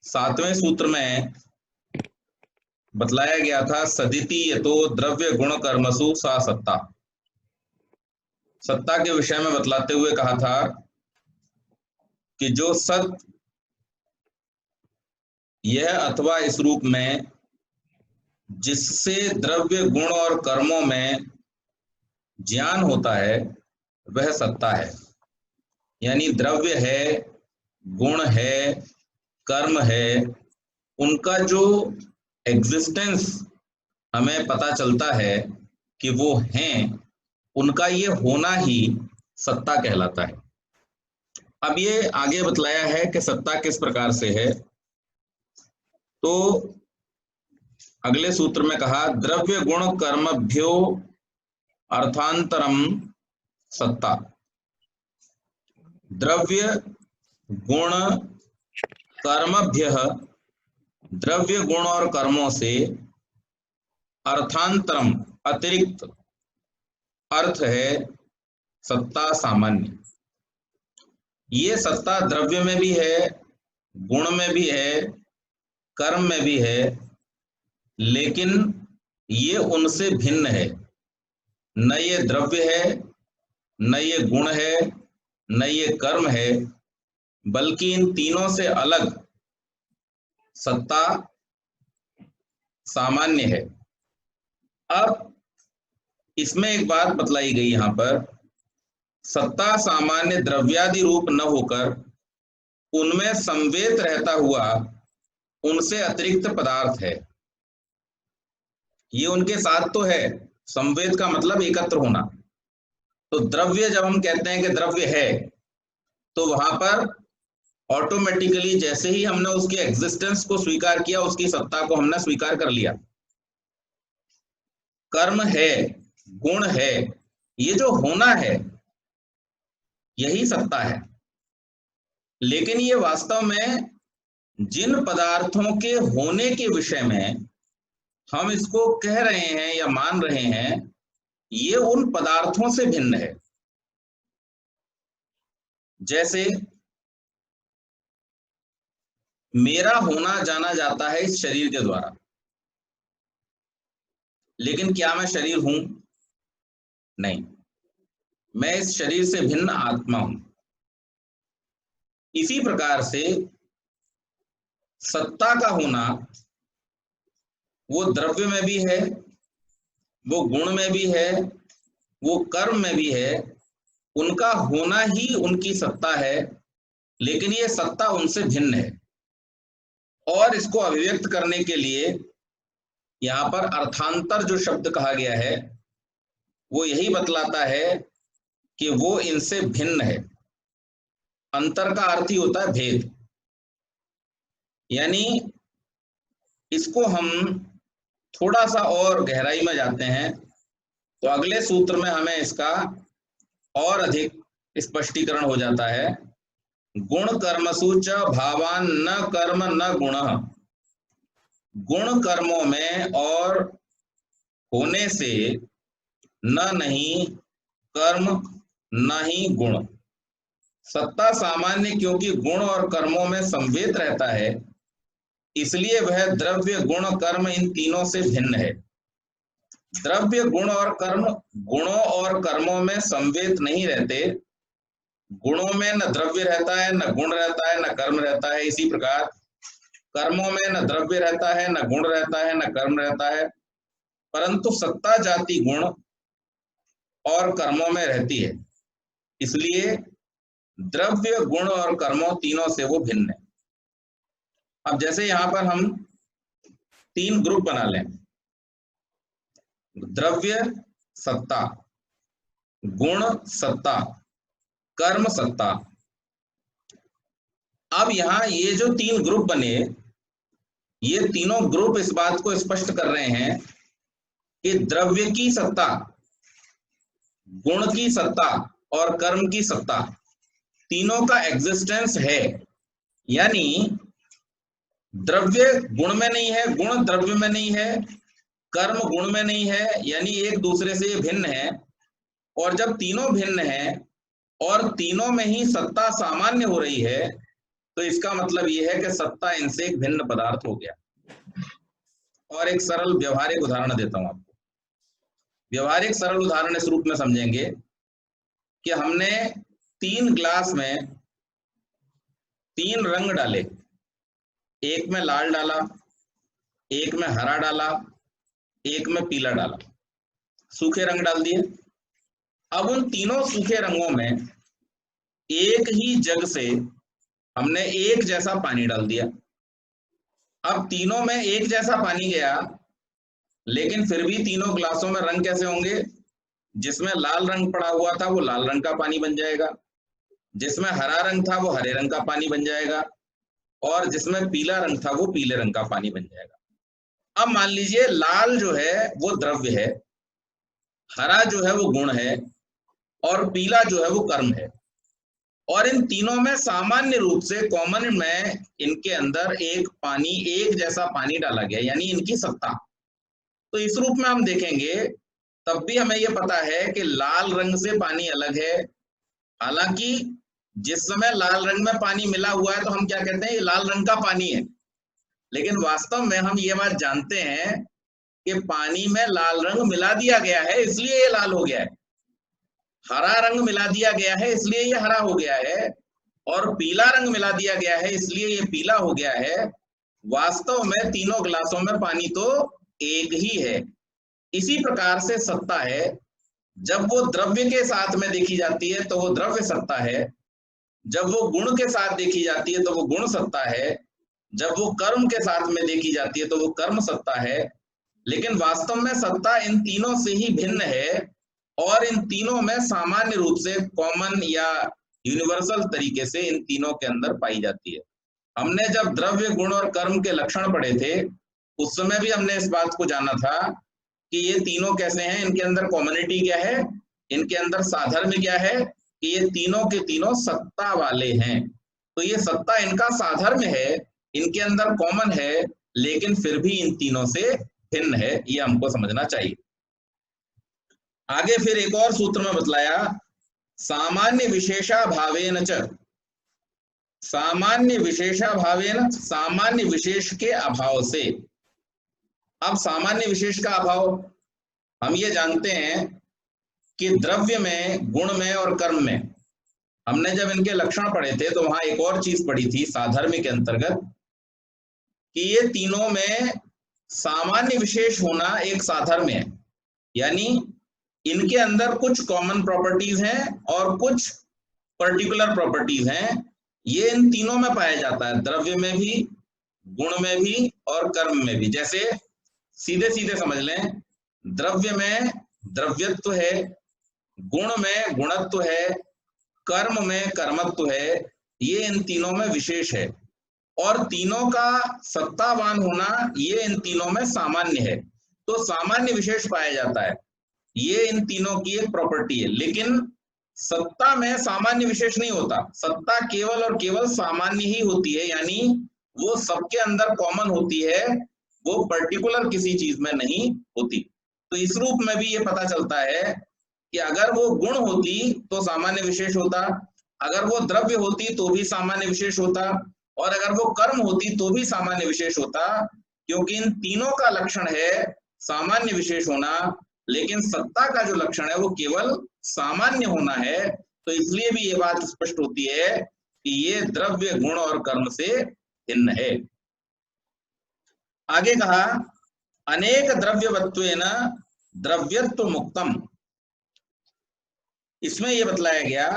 सातवें सूत्र में बतलाया गया था सदिति यतो द्रव्य गुण कर्मसु सा सत्ता। सत्ता के विषय में बतलाते हुए कहा था कि जो सत यह अथवा इस रूप में जिससे द्रव्य गुण और कर्मों में ज्ञान होता है वह सत्ता है। यानी द्रव्य है, गुण है, कर्म है, उनका जो एग्जिस्टेंस हमें पता चलता है कि वो हैं, उनका ये होना ही सत्ता कहलाता है। अब ये आगे बतलाया है कि सत्ता किस प्रकार से है। तो अगले सूत्र में कहा द्रव्य गुण कर्मभ्यो अर्थांतरम सत्ता। द्रव्य गुण कर्मभ्यः, द्रव्य गुण और कर्मों से अर्थांतरम अतिरिक्त अर्थ है सत्ता सामान्य। ये सत्ता द्रव्य में भी है, गुण में भी है, कर्म में भी है, लेकिन ये उनसे भिन्न है। न ये द्रव्य है, न ये गुण है, न ये कर्म है, बल्कि इन तीनों से अलग सत्ता सामान्य है। अब इसमें एक बात बतलाई गई यहां पर, सत्ता सामान्य द्रव्यादि रूप न होकर उनमें संवेद रहता हुआ उनसे अतिरिक्त पदार्थ है। ये उनके साथ तो है, संवेद का मतलब एकत्र होना। तो द्रव्य जब हम कहते हैं कि द्रव्य है, तो वहां पर ऑटोमेटिकली जैसे ही हमने उसके एग्जिस्टेंस को स्वीकार किया, उसकी सत्ता को हमने स्वीकार कर लिया। कर्म है, गुण है, ये जो होना है यही सत्ता है। लेकिन ये वास्तव में जिन पदार्थों के होने के विषय में हम इसको कह रहे हैं या मान रहे हैं, ये उन पदार्थों से भिन्न है। जैसे मेरा होना जाना जाता है इस शरीर के द्वारा, लेकिन क्या मैं शरीर हूं? नहीं, मैं इस शरीर से भिन्न आत्मा हूं। इसी प्रकार से सत्ता का होना वो द्रव्य में भी है, वो गुण में भी है, वो कर्म में भी है। उनका होना ही उनकी सत्ता है, लेकिन ये सत्ता उनसे भिन्न है। और इसको अभिव्यक्त करने के लिए यहां पर अर्थांतर जो शब्द कहा गया है वो यही बतलाता है कि वो इनसे भिन्न है। अंतर का अर्थ ही होता है भेद। यानी इसको हम थोड़ा सा और गहराई में जाते हैं तो अगले सूत्र में हमें इसका और अधिक स्पष्टीकरण हो जाता है। गुण कर्मसु च भावान न कर्म न गुण। गुण कर्मों में और होने से न नहीं कर्म न ही गुण। सत्ता सामान्य क्योंकि गुण और कर्मों में संवेद रहता है, इसलिए वह द्रव्य गुण कर्म इन तीनों से भिन्न है। द्रव्य गुण और कर्म गुणों और कर्मों में संवेद नहीं रहते। गुणों में न द्रव्य रहता है, न गुण रहता है, न कर्म रहता है। इसी प्रकार कर्मों में न द्रव्य रहता है, न गुण रहता है, न कर्म रहता है, परंतु सत्ता जाति गुण और कर्मों में रहती है। इसलिए द्रव्य गुण और कर्मों तीनों से वो भिन्न है। अब जैसे यहां पर हम तीन ग्रुप बना लें, द्रव्य सत्ता, गुण सत्ता, कर्म सत्ता। अब यहां ये जो तीन ग्रुप बने, ये तीनों ग्रुप इस बात को स्पष्ट कर रहे हैं कि द्रव्य की सत्ता, गुण की सत्ता और कर्म की सत्ता तीनों का एग्जिस्टेंस है। यानी द्रव्य गुण में नहीं है, गुण द्रव्य में नहीं है, कर्म गुण में नहीं है, यानी एक दूसरे से ये भिन्न है। और जब तीनों भिन्न हैं और तीनों में ही सत्ता सामान्य हो रही है, तो इसका मतलब ये है कि सत्ता इनसे एक भिन्न पदार्थ हो गया। और एक सरल व्यवहारिक उदाहरण देता हूं आपको। व्यवहारिक सरल उदाहरण इस रूप में समझेंगे कि हमने 3 ग्लास में 3 रंग डाले, एक में लाल डाला, एक में हरा डाला, एक में पीला डाला, सूखे रंग डाल दिए। अब उन तीनों सूखे रंगों में एक ही जग से हमने एक जैसा पानी डाल दिया। अब तीनों में एक जैसा पानी गया, लेकिन फिर भी तीनों ग्लासों में रंग कैसे होंगे? जिसमें लाल रंग पड़ा हुआ था वो लाल रंग का पानी बन जाएगा, जिसमें हरा रंग था वो हरे रंग का पानी बन जाएगा, और जिसमें पीला रंग था वो पीले रंग का पानी बन जाएगा। अब मान लीजिए लाल जो है वो द्रव्य है, हरा जो है वो गुण है, और पीला जो है वो कर्म है। और इन तीनों में सामान्य रूप से कॉमन में इनके अंदर एक जैसा पानी डाला गया, यानी इनकी सत्ता। तो इस रूप में हम देखेंगे तब भी हमें यह पता है कि लाल रंग से पानी अलग है। हालांकि जिस समय लाल रंग में पानी मिला हुआ है तो हम क्या कहते हैं, ये लाल रंग का पानी है, लेकिन वास्तव में हम ये बात जानते हैं कि पानी में लाल रंग मिला दिया गया है, इसलिए ये लाल हो गया है। हरा रंग मिला दिया गया है इसलिए ये हरा हो गया है, और पीला रंग मिला दिया गया है इसलिए ये पीला हो गया है। वास्तव में तीनों गिलासों में पानी तो एक ही है। इसी प्रकार से सत्ता है, जब वो द्रव्य के साथ में देखी जाती है तो वो द्रव्य सत्ता है, जब वो गुण के साथ देखी जाती है तो वो गुण सत्ता है, जब वो कर्म के साथ में देखी जाती है तो वो कर्म सत्ता है। लेकिन वास्तव में सत्ता इन तीनों से ही भिन्न है, और इन तीनों में सामान्य रूप से कॉमन या यूनिवर्सल तरीके से इन तीनों के अंदर पाई जाती है। हमने जब द्रव्य गुण और कर्म के लक्षण पढ़े थे उस समय भी हमने इस बात को जाना था कि ये तीनों कैसे हैं, इनके अंदर कॉमनिटी क्या है, इनके अंदर साधर्म्य क्या है, कि ये तीनों के तीनों सत्ता वाले हैं। तो ये सत्ता इनका साधर्म्य है, इनके अंदर कॉमन है, लेकिन फिर भी इन तीनों से भिन्न है, ये हमको समझना चाहिए। आगे फिर एक और सूत्र में बतलाया, सामान्य विशेषा भावेन च, सामान्य विशेषा भावेन, सामान्य विशेष के अभाव से। अब सामान्य विशेष का अभाव हम ये जानते हैं कि द्रव्य में, गुण में और कर्म में हमने जब इनके लक्षण पढ़े थे तो वहां एक और चीज पढ़ी थी साधर्म्य के अंतर्गत, कि ये तीनों में सामान्य विशेष होना एक साधर्म्य है, यानी इनके अंदर कुछ कॉमन प्रॉपर्टीज हैं और कुछ पर्टिकुलर प्रॉपर्टीज हैं। ये इन तीनों में पाया जाता है, द्रव्य में भी, गुण में भी और कर्म में भी। जैसे सीधे सीधे समझ लें, द्रव्य में द्रव्यत्व है, गुण में गुणत्व है, कर्म में कर्मत्व है, ये इन तीनों में विशेष है, और तीनों का सत्तावान होना ये इन तीनों में सामान्य है। तो सामान्य विशेष पाया जाता है, ये इन तीनों की एक प्रॉपर्टी है। लेकिन सत्ता में सामान्य विशेष नहीं होता, सत्ता केवल और केवल सामान्य ही होती है, यानी वो सबके अंदर कॉमन होती है, वो पर्टिकुलर किसी चीज में नहीं होती। तो इस रूप में भी ये पता चलता है कि अगर वो गुण होती तो सामान्य विशेष होता, अगर वो द्रव्य होती तो भी सामान्य विशेष होता, और अगर वो कर्म होती तो भी सामान्य विशेष होता, क्योंकि इन तीनों का लक्षण है सामान्य विशेष होना, लेकिन सत्ता का जो लक्षण है वो केवल सामान्य होना है। तो इसलिए भी ये बात स्पष्ट होती है कि ये द्रव्य, गुण और कर्म से भिन्न है। आगे कहा, अनेक द्रव्यवत्वेन द्रव्यत्व मुक्तम। इसमें यह बतलाया गया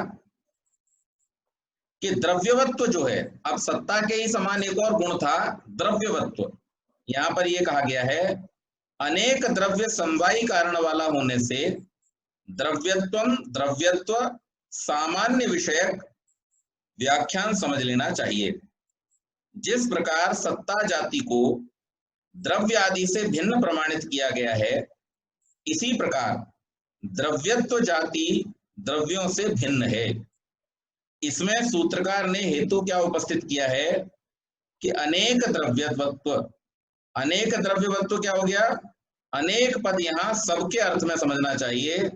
कि द्रव्यवत्व जो है, अब सत्ता के ही समान एक और गुण था द्रव्यवत्व, यहां पर यह कहा गया है अनेक द्रव्य समवायी कारण वाला होने से द्रव्यत्वम, द्रव्यत्व सामान्य विषयक व्याख्यान समझ लेना चाहिए। जिस प्रकार सत्ता जाति को द्रव्य आदि से भिन्न प्रमाणित किया गया है, इसी प्रकार द्रव्यत्व जाति द्रव्यों से भिन्न है। इसमें सूत्रकार ने हेतु क्या उपस्थित किया है कि अनेक द्रव्यवत्व, अनेक द्रव्यवत्व क्या हो गया, अनेक पद यहां सबके अर्थ में समझना चाहिए।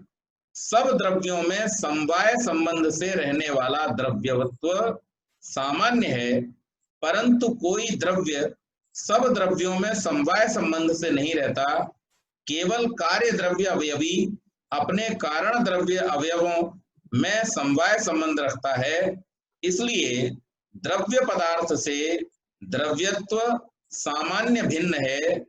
सब द्रव्यों में समवाय संबंध से रहने वाला द्रव्यवत्व सामान्य है, परंतु कोई द्रव्य सब द्रव्यों में समवाय संबंध से नहीं रहता, केवल कार्य द्रव्य अवयवी अपने कारण द्रव्य अवयवों में समवाय संबंध रखता है। इसलिए द्रव्य पदार्थ से द्रव्यत्व सामान्य भिन्न है।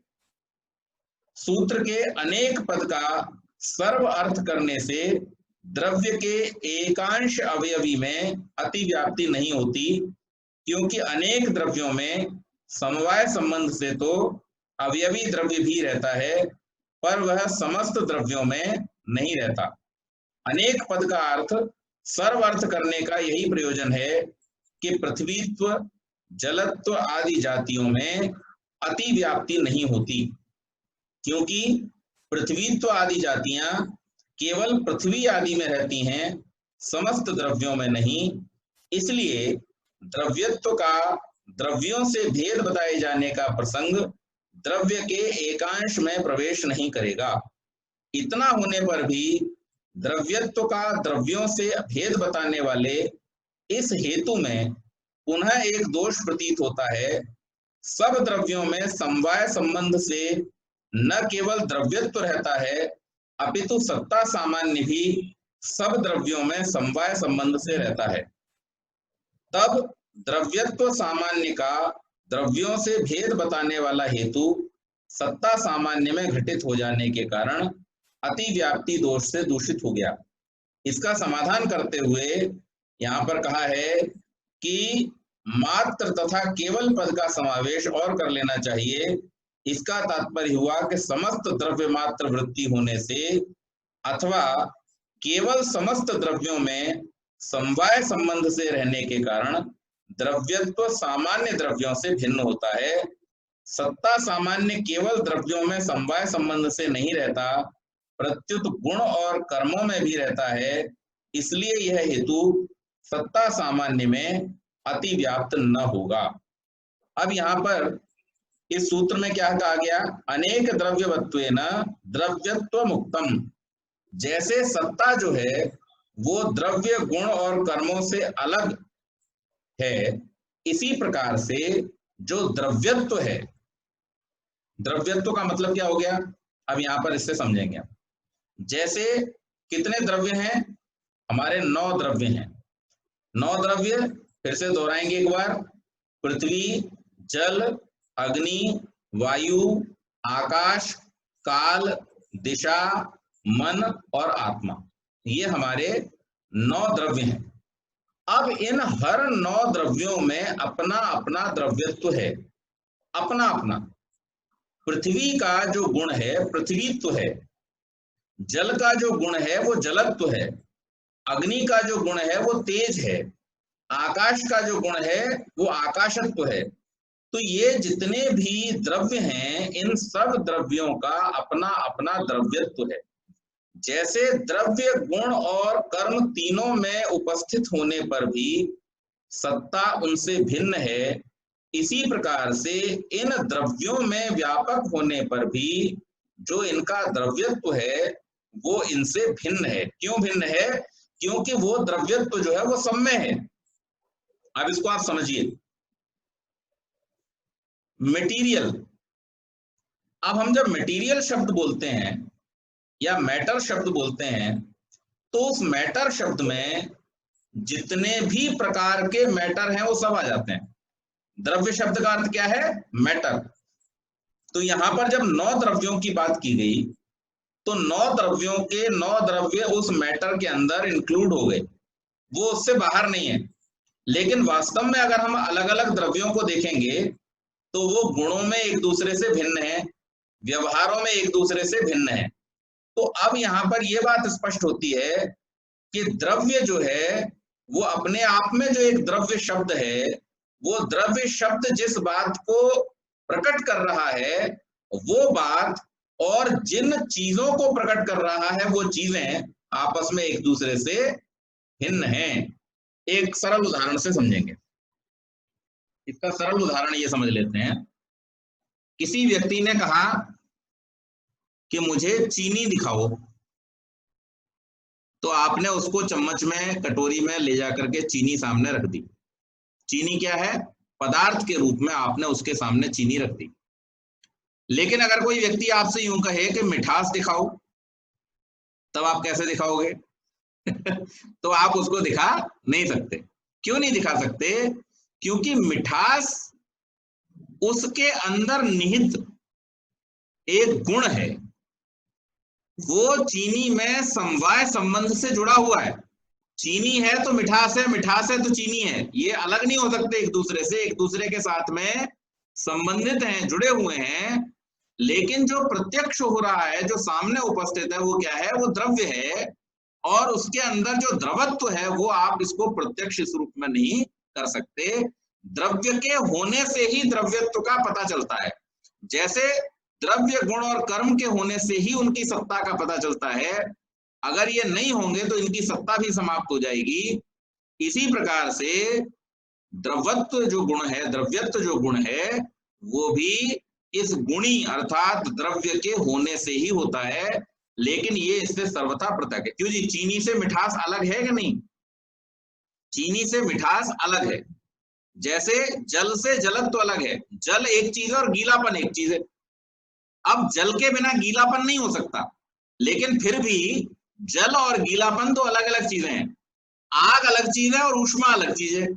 सूत्र के अनेक पद का सर्व अर्थ करने से द्रव्य के एकांश अवयवी में अतिव्याप्ति नहीं होती, क्योंकि अनेक द्रव्यों में समवाय संबंध से तो अवयवी द्रव्य भी रहता है, पर वह समस्त द्रव्यों में नहीं रहता। अनेक पद का अर्थ सर्व अर्थ करने का यही प्रयोजन है कि पृथ्वीत्व, जलत्व आदि जातियों में अतिव्याप्ति नहीं होती, क्योंकि पृथ्वीत्व आदि जातियां केवल पृथ्वी आदि में रहती हैं, समस्त द्रव्यों में नहीं। इसलिए द्रव्यत्व का द्रव्यों से भेद बताए जाने का प्रसंग द्रव्य के एकांश में प्रवेश नहीं करेगा। इतना होने पर भी द्रव्यत्व का द्रव्यों से भेद बताने वाले इस हेतु में पुनः एक दोष प्रतीत होता है। सब द्रव्यों में समवाय संबंध से न केवल द्रव्यत्व रहता है, अपितु सत्ता सामान्य भी सब द्रव्यों में समवाय संबंध से रहता है। तब द्रव्यत्व सामान्य का द्रव्यों से भेद बताने वाला हेतु सत्ता सामान्य में घटित हो जाने के कारण अतिव्याप्ति दोष से दूषित हो गया। इसका समाधान करते हुए यहाँ पर कहा है कि मात्र तथा केवल पद का समावेश और कर लेना चाहिए। इसका तात्पर्य हुआ कि समस्त द्रव्य मात्र वृत्ति होने से अथवा केवल समस्त द्रव्यों में समवाय संबंध से रहने के कारण द्रव्यत्व सामान्य द्रव्यों से भिन्न होता है। सत्ता सामान्य केवल द्रव्यों में समवाय संबंध से नहीं रहता, प्रत्युत गुण और कर्मों में भी रहता है। इसलिए यह हेतु सत्ता सामान्य में अतिव्याप्त न होगा। अब यहाँ पर इस सूत्र में क्या कहा गया? अनेक द्रव्यवत्वेन द्रव्यत्व मुक्तम। जैसे सत्ता जो है वो द्रव्य गुण और कर्मों से अलग है, इसी प्रकार से जो द्रव्यत्व है, द्रव्यत्व का मतलब क्या हो गया? अब यहाँ पर इससे समझेंगे। जैसे कितने द्रव्य हैं? हमारे 9 द्रव्य हैं। 9 द्रव्य फिर से दोहराएंगे एक बार। पृथ्वी, जल, अग्नि, वायु, आकाश, काल, दिशा, मन और आत्मा, ये हमारे 9 द्रव्य हैं। अब इन हर 9 द्रव्यों में अपना अपना द्रव्यत्व है, अपना अपना। पृथ्वी का जो गुण है पृथ्वीत्व है, जल का जो गुण है वो जलत्व है, अग्नि का जो गुण है वो तेज है, आकाश का जो गुण है वो आकाशत्व है। तो ये जितने भी द्रव्य हैं, इन सब द्रव्यों का अपना अपना द्रव्यत्व है। जैसे द्रव्य, गुण और कर्म तीनों में उपस्थित होने पर भी सत्ता उनसे भिन्न है, इसी प्रकार से इन द्रव्यों में व्यापक होने पर भी जो इनका द्रव्यत्व है वो इनसे भिन्न है। क्यों भिन्न है? क्योंकि वो द्रव्यत्व जो है वो सब में है। अब इसको आप समझिए। मटेरियल, अब हम जब मटेरियल शब्द बोलते हैं या मैटर शब्द बोलते हैं, तो उस मैटर शब्द में जितने भी प्रकार के मैटर हैं वो सब आ जाते हैं। द्रव्य शब्द का अर्थ क्या है? मैटर। तो यहां पर जब 9 द्रव्यों की बात की गई तो 9 द्रव्यों के 9 द्रव्य उस मैटर के अंदर इंक्लूड हो गए, वो उससे बाहर नहीं है। लेकिन वास्तव में अगर हम अलग अलग द्रव्यों को देखेंगे तो वो गुणों में एक दूसरे से भिन्न है, व्यवहारों में एक दूसरे से भिन्न है। तो अब यहाँ पर यह बात स्पष्ट होती है कि द्रव्य जो है वो अपने आप में जो एक द्रव्य शब्द है, वो द्रव्य शब्द जिस बात को प्रकट कर रहा है वो बात और जिन चीजों को प्रकट कर रहा है वो चीजें आपस में एक दूसरे से भिन्न हैं। एक सरल उदाहरण से समझेंगे। इसका सरल उदाहरण ये समझ लेते हैं। किसी व्यक्ति ने कहा कि मुझे चीनी दिखाओ, तो आपने उसको चम्मच में, कटोरी में ले जाकर के चीनी सामने रख दी। चीनी क्या है? पदार्थ के रूप में आपने उसके सामने चीनी रख दी। लेकिन अगर कोई व्यक्ति आपसे यूं कहे कि मिठास दिखाओ, तब आप कैसे दिखाओगे? तो आप उसको दिखा नहीं सकते। क्यों नहीं दिखा सकते? क्योंकि मिठास उसके अंदर निहित एक गुण है, वो चीनी में समवाय संबंध से जुड़ा हुआ है। चीनी है तो मिठास है, मिठास है तो चीनी है, ये अलग नहीं हो सकते एक दूसरे से, एक दूसरे के साथ में संबंधित हैं, जुड़े हुए हैं। लेकिन जो प्रत्यक्ष हो रहा है, जो सामने उपस्थित है, वो क्या है? वो द्रव्य है, और उसके अंदर जो द्रवत्व है वो आप इसको प्रत्यक्ष इस रूप में नहीं कर सकते। द्रव्य के होने से ही द्रव्यत्व का पता चलता है। जैसे द्रव्य गुण और कर्म के होने से ही उनकी सत्ता का पता चलता है, अगर ये नहीं होंगे तो इनकी सत्ता भी समाप्त हो जाएगी। इसी प्रकार से द्रवत्व जो गुण है, द्रव्यत्व जो गुण है, वो भी इस गुणी अर्थात द्रव्य के होने से ही होता है, लेकिन ये इससे सर्वथा पृथक है। क्यों जी? चीनी से मिठास अलग है कि नहीं? चीनी से मिठास अलग है। जैसे जल से जलत्व अलग है, जल एक चीज है और गीलापन एक चीज है। अब जल के बिना गीलापन नहीं हो सकता, लेकिन फिर भी जल और गीलापन तो अलग अलग चीजें हैं। आग अलग चीज है और ऊष्मा अलग चीज है।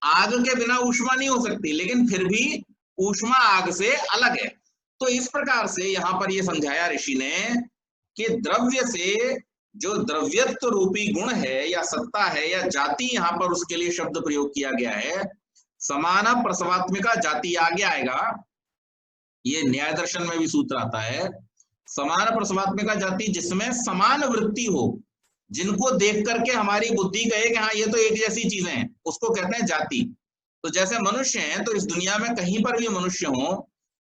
आग के बिना ऊष्मा नहीं हो सकती, लेकिन फिर भी ऊष्मा आग से अलग है। तो इस प्रकार से यहां पर यह समझाया ऋषि ने कि द्रव्य से जो द्रव्यत्व रूपी गुण है या सत्ता है या जाति, यहां पर उसके लिए शब्द प्रयोग किया गया है। समाना प्रसवात्मिका जाति आगे आएगा, ये न्याय दर्शन में भी सूत्र आता है। समान प्रसवात्मिका जाति जिसमें समान वृत्ति हो, जिनको देख करके हमारी बुद्धि कहे कि हाँ ये तो एक जैसी चीजें हैं, उसको कहते हैं जाति। तो जैसे मनुष्य हैं, तो इस दुनिया में कहीं पर भी मनुष्य हो,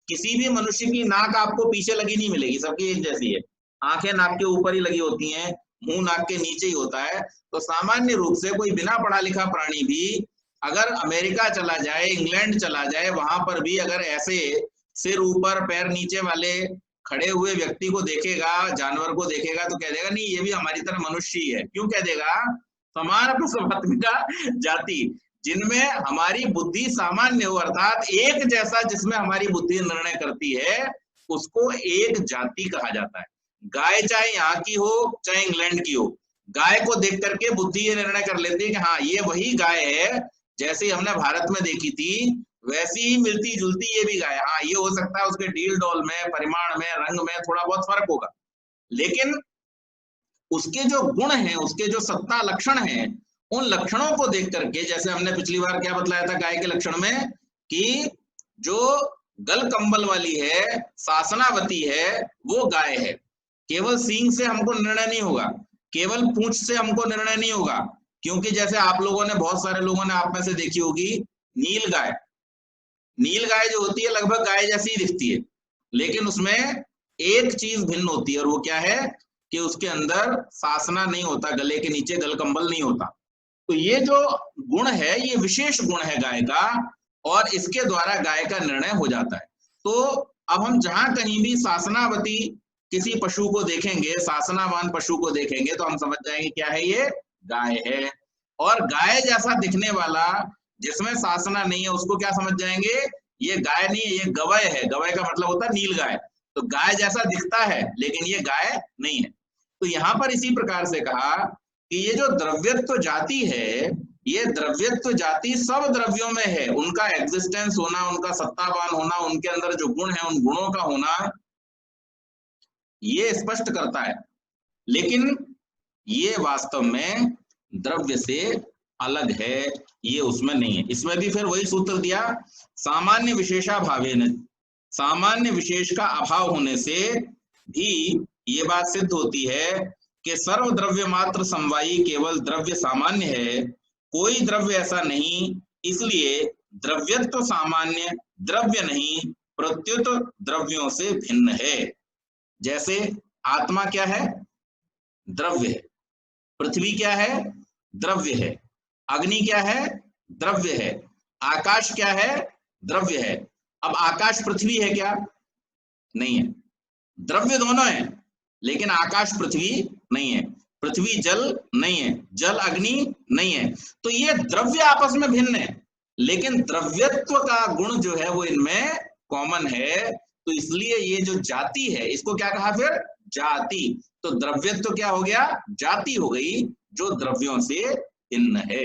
किसी भी मनुष्य की नाक आपको पीछे लगी नहीं मिलेगी, सबकी एक जैसी है। आंखें नाक के ऊपर ही लगी होती हैं, मुंह नाक के नीचे ही होता है। तो सामान्य रूप से कोई बिना पढ़ा लिखा प्राणी भी अगर अमेरिका चला जाए, इंग्लैंड चला जाए, वहां पर भी अगर ऐसे सिर ऊपर पैर नीचे वाले खड़े हुए व्यक्ति को देखेगा, जानवर को देखेगा, तो कह देगा नहीं ये भी हमारी तरह मनुष्य ही है। क्यों कह देगा? समान प्रसवात्मिका जाति, जिनमें हमारी बुद्धि सामान्य हो, अर्थात एक जैसा जिसमें हमारी बुद्धि निर्णय करती है, उसको एक जाति कहा जाता है। गाय चाहे यहाँ की हो चाहे इंग्लैंड की हो, गाय को देख करके बुद्धि ये निर्णय कर लेती है कि हाँ ये वही गाय है, जैसे हमने भारत में देखी थी वैसी ही मिलती जुलती ये भी गाय। हाँ ये हो सकता है उसके डील डॉल में, परिमाण में, रंग में थोड़ा बहुत फर्क होगा, लेकिन उसके जो गुण हैं, उसके जो सत्ता लक्षण हैं, उन लक्षणों को देख करके, जैसे हमने पिछली बार क्या बतलाया था गाय के लक्षण में, कि जो गल कंबल वाली है, शासनावती है, वो गाय है। केवल सींग से हमको निर्णय नहीं होगा, केवल पूंछ से हमको निर्णय नहीं होगा, क्योंकि जैसे आप लोगों ने, बहुत सारे लोगों ने आप में से देखी होगी नील गाय। नील गाय जो होती है लगभग गाय जैसी ही दिखती है, लेकिन उसमें एक चीज भिन्न होती है, और वो क्या है कि उसके अंदर शासना नहीं होता, गले के नीचे गल कंबल नहीं होता। तो ये जो गुण है, ये विशेष गुण है गाय का, और इसके द्वारा गाय का निर्णय हो जाता है। तो अब हम जहां कहीं भी शासनावती किसी पशु को देखेंगे, शासनावान पशु को देखेंगे, तो हम समझ जाएंगे क्या है, ये गाय है। और गाय जैसा दिखने वाला जिसमें शासना नहीं है, उसको क्या समझ जाएंगे, ये गाय नहीं है, ये गवय है। गवय का मतलब होता है नील गाय। तो गाय जैसा दिखता है लेकिन ये गाय नहीं है। तो यहाँ पर इसी प्रकार से कहा कि ये जो द्रव्यत्व जाति है, ये द्रव्यत्व जाति सब द्रव्यों में है, उनका एग्जिस्टेंस होना, उनका सत्तावान होना, उनके अंदर जो गुण है उन गुणों का होना, ये स्पष्ट करता है। लेकिन ये वास्तव में द्रव्य से अलग है, ये उसमें नहीं है। इसमें भी फिर वही सूत्र दिया, सामान्य विशेषाभावेन, सामान्य विशेष का अभाव होने से भी ये बात सिद्ध होती है कि सर्व द्रव्य मात्र समवायी केवल द्रव्य सामान्य है, कोई द्रव्य ऐसा नहीं, इसलिए द्रव्यत्व सामान्य द्रव्य नहीं, प्रत्युत द्रव्यों से भिन्न है। जैसे आत्मा क्या है? द्रव्य है। पृथ्वी क्या है? द्रव्य है। अग्नि क्या है? द्रव्य है। आकाश क्या है? द्रव्य है। अब आकाश पृथ्वी है क्या? नहीं है। द्रव्य दोनों है, लेकिन आकाश पृथ्वी नहीं है, पृथ्वी जल नहीं है, जल अग्नि नहीं है। तो ये द्रव्य आपस में भिन्न है, लेकिन द्रव्यत्व का गुण जो है वो इनमें कॉमन है, तो इसलिए ये जो जाति है इसको क्या कहा फिर? जाति। तो द्रव्यत्व क्या हो गया? जाति हो गई, जो द्रव्यों से भिन्न है।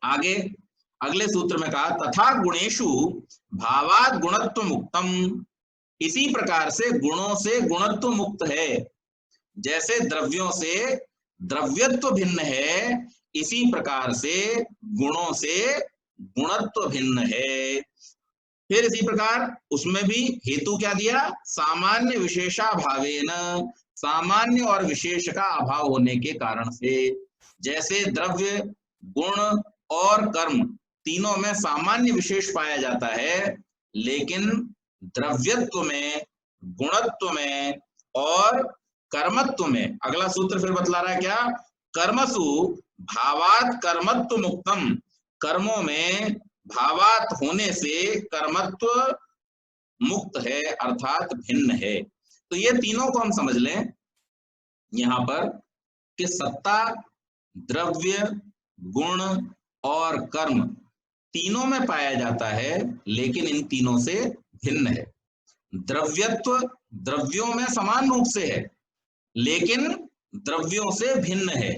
आगे अगले सूत्र में कहा तथा गुणेषु भावाद गुणत्व मुक्तम, इसी प्रकार से गुणों से गुणत्व मुक्त है। जैसे द्रव्यों से द्रव्यत्व भिन्न है, इसी प्रकार से गुणों से गुणत्व भिन्न है। फिर इसी प्रकार उसमें भी हेतु क्या दिया? सामान्य विशेषाभावेन, सामान्य और विशेष का अभाव होने के कारण से। जैसे द्रव्य, गुण और कर्म तीनों में सामान्य विशेष पाया जाता है, लेकिन द्रव्यत्व में, गुणत्व में और कर्मत्व में, अगला सूत्र फिर बतला रहा है क्या? कर्मसु भावात कर्मत्व मुक्तम, कर्मों में भावात होने से कर्मत्व मुक्त है, अर्थात भिन्न है। तो ये तीनों को हम समझ लें यहां पर कि सत्ता, द्रव्य, गुण और कर्म तीनों में पाया जाता है, लेकिन इन तीनों से भिन्न है। द्रव्यत्व द्रव्यों में समान रूप से है, लेकिन द्रव्यों से भिन्न है।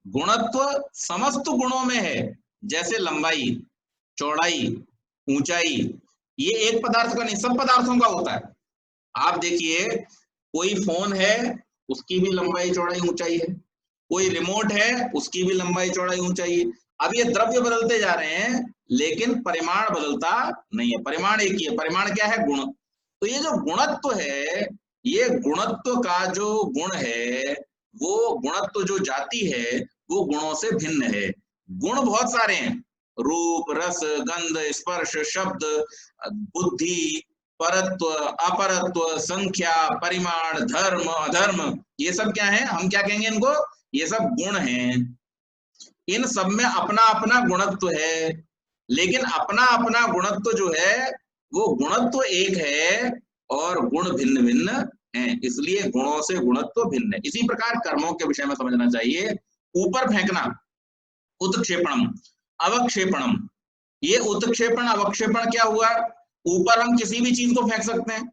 गुणत्व समस्त गुणों में है, जैसे लंबाई, चौड़ाई, ऊंचाई, ये एक पदार्थ का नहीं, सब पदार्थों का होता है। आप देखिए कोई फोन है, उसकी भी लंबाई चौड़ाई ऊंचाई है, कोई रिमोट है, उसकी भी लंबाई चौड़ाई ऊंचाई है। अब ये द्रव्य बदलते जा रहे हैं, लेकिन परिमाण बदलता नहीं है, परिमाण एक ही है। परिमाण क्या है? गुण। तो ये जो गुणत्व है, ये गुणत्व का जो गुण है, वो गुणत्व जो जाति है वो गुणों से भिन्न है। गुण बहुत सारे हैं, रूप, रस, गंध, स्पर्श, शब्द, बुद्धि, परत्व, अपरत्व, संख्या, परिमाण, धर्म, अधर्म, ये सब क्या है? हम क्या कहेंगे इनको? ये सब गुण हैं। इन सब में अपना अपना गुणत्व है, लेकिन अपना अपना गुणत्व जो है वो गुणत्व एक है और गुण भिन्न भिन्न हैं, इसलिए गुणों से गुणत्व भिन्न है। इसी प्रकार कर्मों के विषय में समझना चाहिए। ऊपर फेंकना, उत्क्षेपणम, अवक्षेपणम। ये उत्क्षेपण अवक्षेपण क्या हुआ? ऊपर हम किसी भी चीज को फेंक सकते हैं,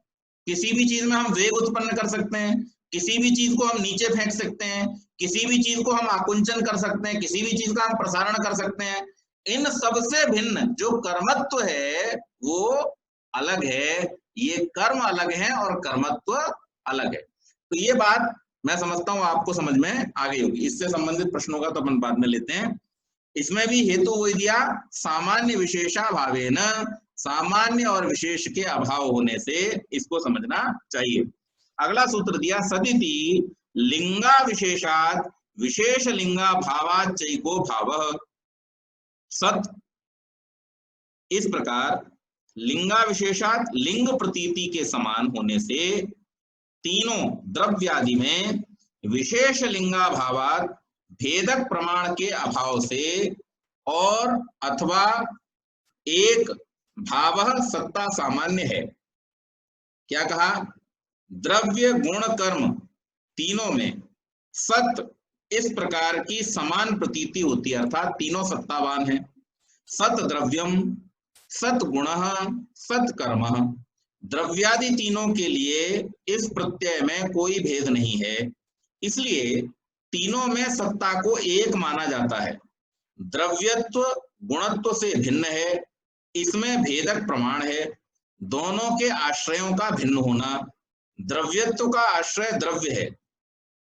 किसी भी चीज में हम वेग उत्पन्न कर सकते हैं, किसी भी चीज को हम नीचे फेंक सकते हैं, किसी भी चीज को हम आकुंचन कर सकते हैं, किसी भी चीज का हम प्रसारण कर सकते हैं। इन सबसे भिन्न जो कर्मत्व है वो अलग है, ये कर्म अलग है और कर्मत्व अलग है। तो ये बात मैं समझता हूं आपको समझ में आ गई होगी। इससे संबंधित प्रश्नों का तो अपन बाद में लेते हैं। इसमें भी हेतु वही दिया, सामान्य विशेषाभावेन, सामान्य और विशेष के अभाव होने से इसको समझना चाहिए। अगला सूत्र दिया सदिति लिंगा विशेषात विशेष लिंगा भावात चैको भावः। सत इस प्रकार लिंगा विशेषात लिंग प्रतीति के समान होने से तीनों द्रव्यादि में विशेष लिंगा भावात भेदक प्रमाण के अभाव से और अथवा एक भावः सत्ता सामान्य है। क्या कहा? द्रव्य, गुण, कर्म तीनों में सत इस प्रकार की समान प्रतीति होती है, अर्थात तीनों सत्तावान है। सत द्रव्यम, सत गुणः, सत कर्मः। द्रव्यादि तीनों के लिए इस प्रत्यय में कोई भेद नहीं है, इसलिए तीनों में सत्ता को एक माना जाता है। द्रव्यत्व गुणत्व से भिन्न है, इसमें भेदक प्रमाण है। दोनों के आश्रयों का भिन्न होना, द्रव्यत्व का आश्रय द्रव्य है।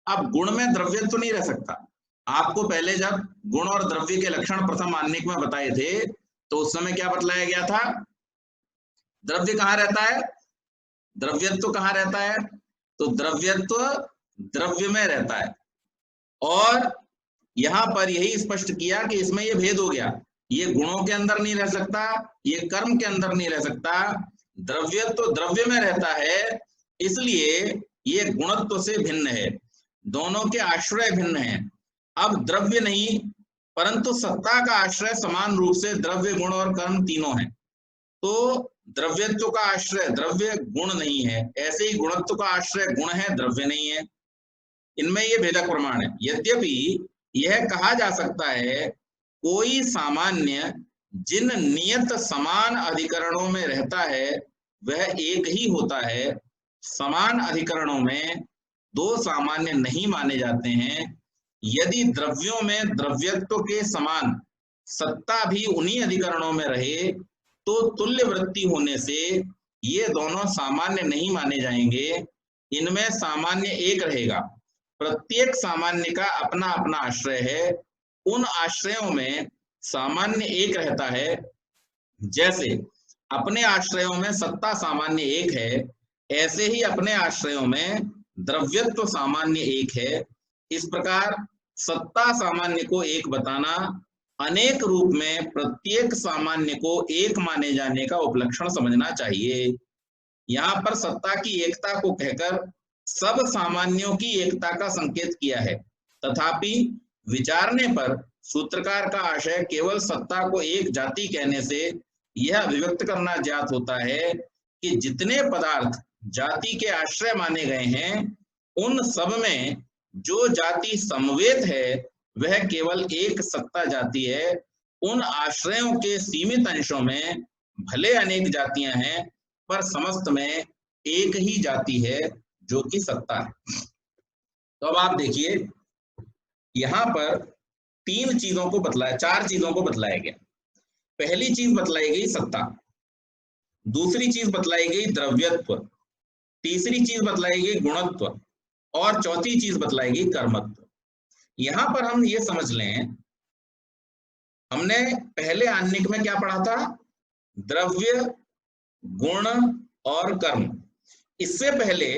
अब गुण में द्रव्यत्व नहीं रह सकता। आपको पहले जब गुण और द्रव्य के लक्षण प्रथम माननिक में बताए थे, तो उस समय क्या बतलाया गया था? द्रव्य कहाँ रहता है, द्रव्यत्व कहाँ रहता है? तो द्रव्यत्व द्रव्य में रहता है। और यहां पर यही स्पष्ट किया कि इसमें ये भेद हो गया, ये गुणों के अंदर नहीं रह सकता, ये कर्म के अंदर नहीं रह सकता। द्रव्यत्व द्रव्य में रहता है, इसलिए ये गुणत्व से भिन्न है, दोनों के आश्रय भिन्न हैं। अब द्रव्य नहीं, परंतु सत्ता का आश्रय समान रूप से द्रव्य, गुण और कर्म तीनों हैं। तो द्रव्यत्व का आश्रय द्रव्य, गुण नहीं है, ऐसे ही गुणत्व का आश्रय गुण है, द्रव्य नहीं है। इनमें ये भेदक प्रमाण है। यद्यपि यह कहा जा सकता है कोई सामान्य जिन नियत समान अधिकरणों में रहता है वह एक ही होता है। समान अधिकरणों में दो सामान्य नहीं माने जाते हैं। यदि द्रव्यों में द्रव्यत्व के समान सत्ता भी उन्हीं अधिकरणों में रहे तो तुल्य वृत्ति होने से ये दोनों सामान्य नहीं माने जाएंगे। इनमें सामान्य एक रहेगा। प्रत्येक सामान्य का अपना अपना आश्रय है। उन आश्रयों में सामान्य एक रहता है। जैसे अपने आश्रयों में सत्ता सामान्य एक है, ऐसे ही अपने आश्रयों में द्रव्यत्व सामान्य एक है। इस प्रकार सत्ता सामान्य को एक बताना अनेक रूप में प्रत्येक सामान्य को एक माने जाने का उपलक्षण समझना चाहिए। यहाँ पर सत्ता की एकता को कहकर सब सामान्यों की एकता का संकेत किया है। तथापि विचारने पर सूत्रकार का आशय केवल सत्ता को एक जाति कहने से यह अभिव्यक्त करना ज्ञात होता है कि जितने पदार्थ जाति के आश्रय माने गए हैं उन सब में जो जाति समवेत है वह केवल एक सत्ता जाति है। उन आश्रयों के सीमित अंशों में भले अनेक जातियां हैं पर समस्त में एक ही जाति है जो कि सत्ता है। तो अब आप देखिए यहां पर तीन चीजों को बतलाया, चार चीजों को बतलाया गया। पहली चीज बतलाई गई सत्ता, दूसरी चीज बतलाई गई द्रव्यत्व, तीसरी चीज बतलाई गई गुणत्व और चौथी चीज बतलाई गई कर्मत्व। यहां पर हम ये समझ लें, हमने पहले आन्निक में क्या पढ़ा था? द्रव्य, गुण और कर्म। इससे पहले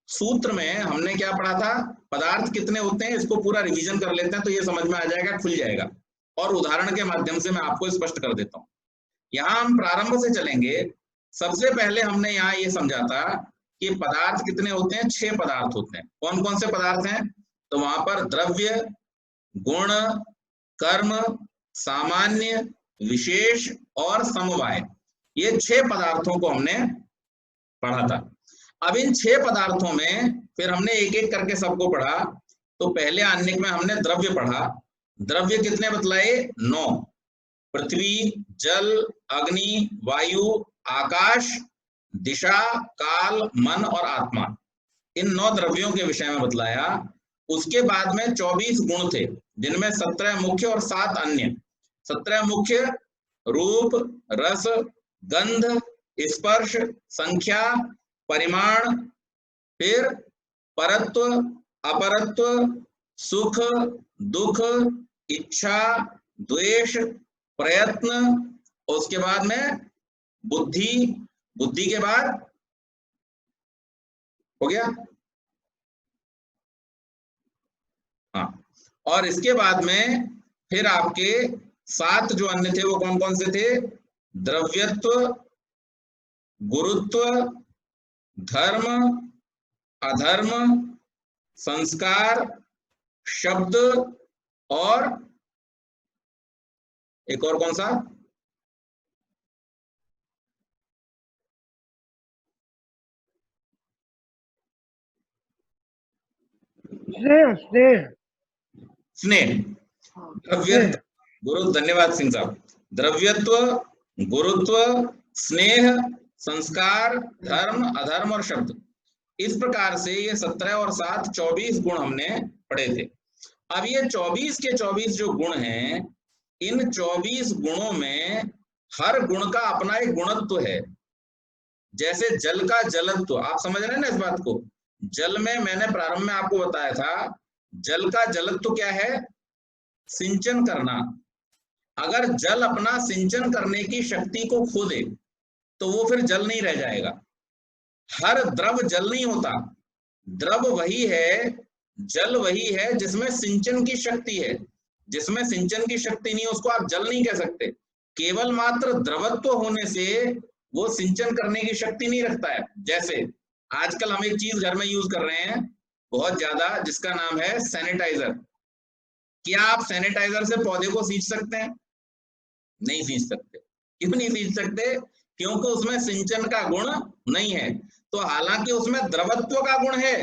सूत्र में हमने क्या पढ़ा था? पदार्थ कितने होते हैं। इसको पूरा रिवीजन कर लेते हैं तो ये समझ में आ जाएगा, खुल जाएगा। और उदाहरण के माध्यम से मैं आपको स्पष्ट कर देता हूं। यहाँ हम प्रारंभ से चलेंगे। सबसे पहले हमने यहाँ ये समझा था कि पदार्थ कितने होते हैं? 6 पदार्थ होते हैं। कौन कौन से पदार्थ हैं? तो वहां पर द्रव्य, गुण, कर्म, सामान्य, विशेष और समवाय, ये 6 पदार्थों को हमने पढ़ा था। अब इन 6 पदार्थों में फिर हमने एक एक करके सबको पढ़ा। तो पहले आन्निक में हमने द्रव्य पढ़ा। द्रव्य कितने बतलाए? 9। पृथ्वी, जल, अग्नि, वायु, आकाश, दिशा, काल, मन और आत्मा, इन 9 द्रव्यों के विषय में बतलाया। उसके बाद में 24 गुण थे जिनमें 17 मुख्य और 7 अन्य। 17 मुख्य रूप, रस, गंध, स्पर्श, संख्या, परिमाण, फिर परत्व, अपरत्व, सुख, दुख, इच्छा, द्वेष, प्रयत्न, और उसके बाद में बुद्धि, बुद्धि के बाद हो गया, हाँ, और इसके बाद में फिर आपके 7 जो अन्य थे वो कौन कौन से थे? द्रव्यत्व, गुरुत्व, धर्म, अधर्म, संस्कार, शब्द और एक और कौन सा? स्नेह। द्रव्यत्व, गुरु, धन्यवाद सिंह साहब। द्रव्यत्व, गुरुत्व, स्नेह, संस्कार, धर्म, अधर्म और शब्द। इस प्रकार से ये 17 और 7 24 गुण हमने पढ़े थे। अब ये 24 के 24 जो गुण हैं, इन 24 गुणों में हर गुण का अपना एक गुणत्व है। जैसे जल का जलत्व, आप समझ रहे हैं ना इस बात को? जल में मैंने प्रारंभ में आपको बताया था, जल का जलत्व क्या है? सिंचन करना। अगर जल अपना सिंचन करने की शक्ति को खो दे तो वो फिर जल नहीं रह जाएगा। हर द्रव जल नहीं होता। द्रव वही है, जल वही है जिसमें सिंचन की शक्ति है। जिसमें सिंचन की शक्ति नहीं, उसको आप जल नहीं कह सकते। केवल मात्र द्रवत्व होने से वो सिंचन करने की शक्ति नहीं रखता है। जैसे आजकल हम एक चीज घर में यूज कर रहे हैं बहुत ज्यादा, जिसका नाम है सैनिटाइजर। क्या आप सैनिटाइजर से पौधे को सींच सकते हैं? नहीं सींच सकते। क्यों नहीं सींच सकते? क्योंकि उसमें सिंचन का गुण नहीं है। तो हालांकि उसमें द्रवत्व का गुण है,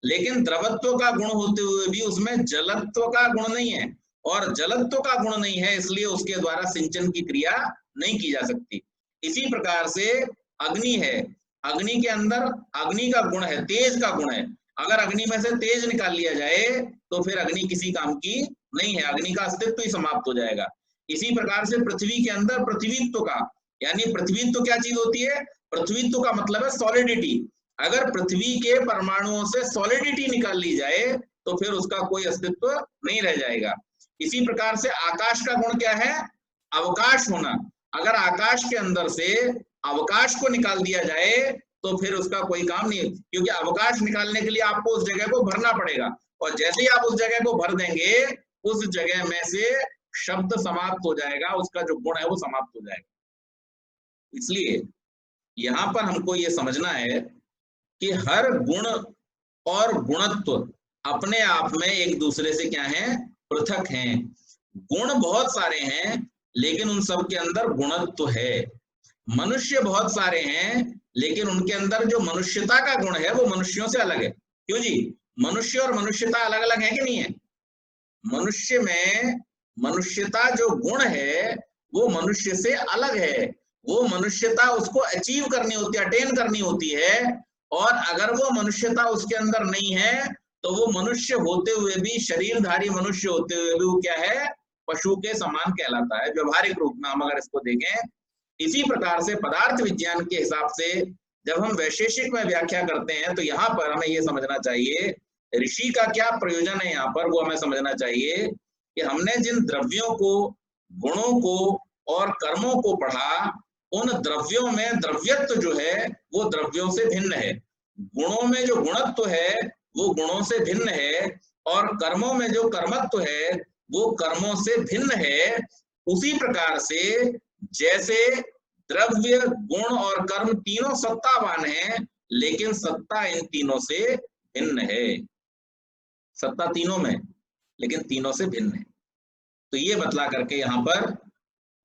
लेकिन द्रवत्व का गुण होते हुए भी उसमें जलत्व का गुण नहीं है। और जलत्व का गुण नहीं है, इसलिए उसके द्वारा सिंचन की क्रिया नहीं की जा सकती। इसी प्रकार से अग्नि है, अग्नि के अंदर अग्नि का गुण है, तेज का गुण है। अगर अग्नि में से तेज निकाल लिया जाए तो फिर अग्नि किसी काम की नहीं है, अग्नि का अस्तित्व ही समाप्त हो जाएगा। इसी प्रकार से पृथ्वी के अंदर पृथ्वीत्व का, यानी पृथ्वीत्व क्या चीज होती है? पृथ्वीत्व का मतलब है सॉलिडिटी। अगर पृथ्वी के परमाणुओं से सॉलिडिटी निकाल ली जाए तो फिर उसका कोई अस्तित्व नहीं रह जाएगा। इसी प्रकार से आकाश का गुण क्या है? अवकाश होना। अगर आकाश के अंदर से अवकाश को निकाल दिया जाए तो फिर उसका कोई काम नहीं है, क्योंकि अवकाश निकालने के लिए आपको उस जगह को भरना पड़ेगा, और जैसे ही आप उस जगह को भर देंगे उस जगह में से शब्द समाप्त हो जाएगा, उसका जो गुण है वो समाप्त हो जाएगा। इसलिए यहां पर हमको ये समझना है कि हर गुण और गुणत्व अपने आप में एक दूसरे से क्या है? पृथक हैं। गुण बहुत सारे हैं लेकिन उन सब के अंदर गुणत्व है। मनुष्य बहुत सारे हैं लेकिन उनके अंदर जो मनुष्यता का गुण है वो मनुष्यों से अलग है। क्यों जी? मनुष्य और मनुष्यता अलग अलग है कि नहीं है? मनुष्य में मनुष्यता जो गुण है वो मनुष्य से अलग है। वो मनुष्यता उसको अचीव करनी होती है, अटेन करनी होती है, और अगर वो मनुष्यता उसके अंदर नहीं है तो वो मनुष्य होते हुए भी, शरीरधारी मनुष्य होते हुए भी वो क्या है? पशु के समान कहलाता है, व्यवहारिक रूप में हम अगर इसको देखें। इसी प्रकार से पदार्थ विज्ञान के हिसाब से जब हम वैशेषिक में व्याख्या करते हैं तो यहाँ पर हमें ये समझना चाहिए ऋषि का क्या प्रयोजन है। यहाँ पर वो हमें समझना चाहिए कि हमने जिन द्रव्यों को, गुणों को और कर्मों को पढ़ा, उन द्रव्यों में द्रव्यत्व जो है वो द्रव्यों से भिन्न है, गुणों में जो गुणत्व है वो गुणों से भिन्न है, और कर्मों में जो कर्मत्व है वो कर्मों से भिन्न है। उसी प्रकार से जैसे द्रव्य, गुण और कर्म तीनों सत्तावान हैं, लेकिन सत्ता इन तीनों से भिन्न है। सत्ता तीनों में लेकिन तीनों से भिन्न है। तो ये बतला करके यहाँ पर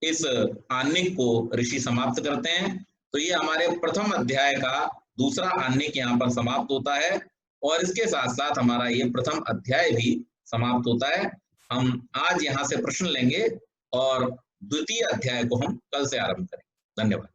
इस आह्निक को ऋषि समाप्त करते हैं। तो ये हमारे प्रथम अध्याय का दूसरा आह्निक यहाँ पर समाप्त होता है, और इसके साथ साथ हमारा ये प्रथम अध्याय भी समाप्त होता है। हम आज यहाँ से प्रश्न लेंगे और द्वितीय अध्याय को हम कल से आरंभ करेंगे। धन्यवाद।